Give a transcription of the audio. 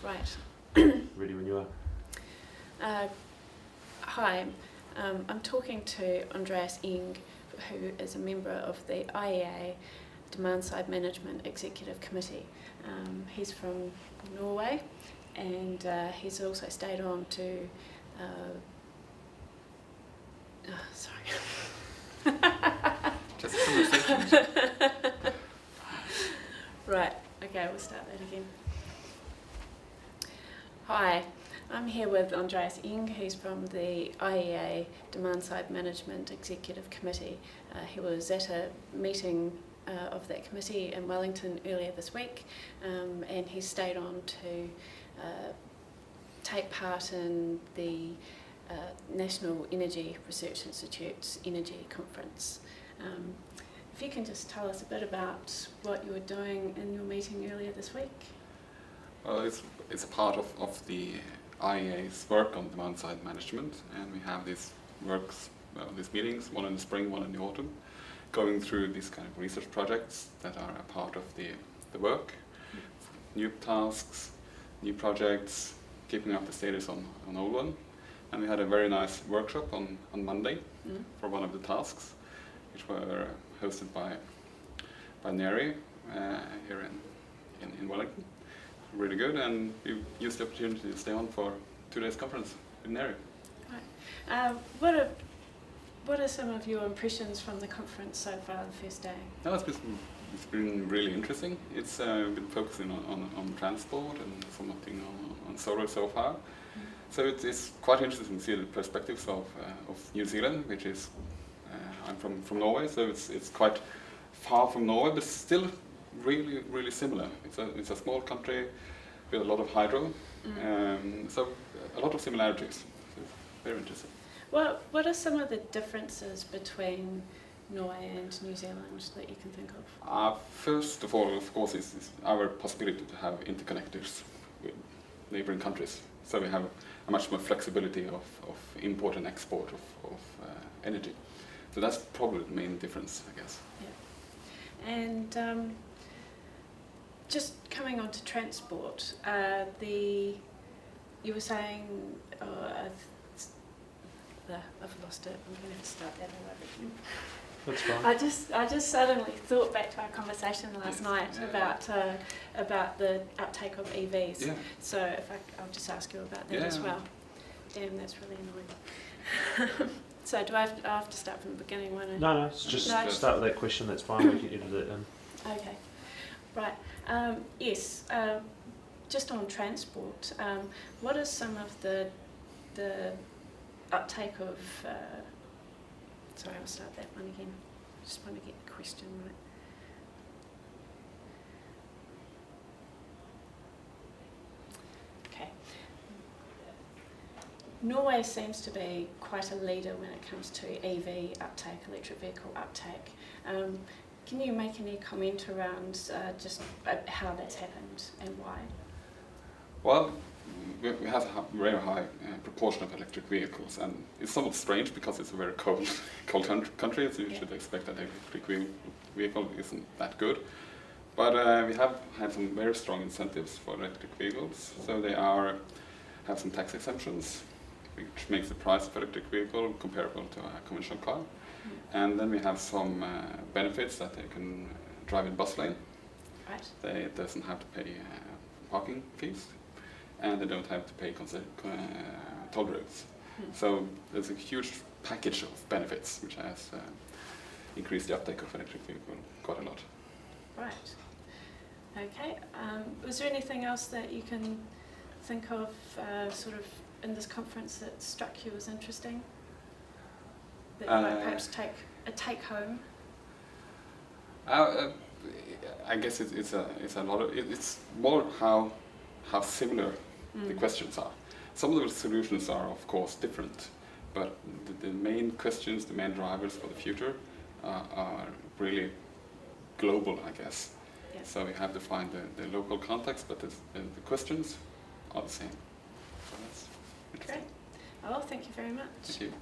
Right. Ready when you are. Hi, I'm talking to Andreas Enge, who is a member of the IEA Demand Side Management Executive Committee. He's from Norway, and he's also stayed on to sorry. Just a conversation. Right, okay, we'll start that again. Hi, I'm here with Andreas Enge. He's from the IEA Demand Side Management Executive Committee. He was at a meeting of that committee in Wellington earlier this week, and he stayed on to take part in the National Energy Research Institute's Energy Conference. If you can just tell us a bit about what you were doing in your meeting earlier this week. Well, it's a part of the IEA's work on demand side management, and we have these meetings, one in the spring, one in the autumn, going through these kind of research projects that are a part of the work, new tasks, new projects, keeping up the status on old one. And we had a very nice workshop on Monday for one of the tasks, which were hosted by NERI here in Wellington. Really good, and we used the opportunity to stay on for 2 days conference with NERI. Right. What are some of your impressions from the conference so far, the first day? No, it's been really interesting. It's been focusing on transport and something on solar so far. So it's quite interesting to see the perspectives of New Zealand, which is I'm from Norway, so it's quite far from Norway, but still really similar. It's a small country with a lot of hydro, so a lot of similarities. So it's very interesting. What are some of the differences between Norway and New Zealand that you can think of? First of all, of course, is our possibility to have interconnectors with neighboring countries. So we have a much more flexibility of import and export of energy. So that's probably the main difference, I guess. Yeah. And just coming on to transport, you were saying, I've lost it. I'm going to have to start that all over again. That's fine. I just suddenly thought back to our conversation last night about the uptake of EVs. Yeah. So I'll just ask you about that as well. Damn, that's really annoying. So do I have to start from the beginning? No, just start with that question. That's fine. We can edit it in. Okay. Right. Yes. Just on transport, what are some of the uptake of? Sorry, I'll start that one again. Just want to get the question right. Okay. Norway seems to be quite a leader when it comes to EV uptake, electric vehicle uptake. Can you make any comment around just how that's happened and why? Well, we have a very high proportion of electric vehicles, and it's somewhat strange because it's a very cold country, so you should expect that electric vehicle isn't that good. But we have had some very strong incentives for electric vehicles, so they have some tax exemptions, which makes the price of electric vehicle comparable to a conventional car. And then we have some benefits that they can drive in bus lane. Right. They doesn't have to pay parking fees, and they don't have to pay toll roads. So there's a huge package of benefits which has increased the uptake of electric vehicle quite a lot. Right. Okay. Was there anything else that you can think of sort of in this conference that struck you as interesting? That you might perhaps take home? I guess it's a lot of it's more how similar the questions are. Some of the solutions are of course different, but the main questions, the main drivers for the future are really global, I guess. Yes. So we have to find the local context, but the questions are the same. So that's interesting. Great. Well, thank you very much. Thank you.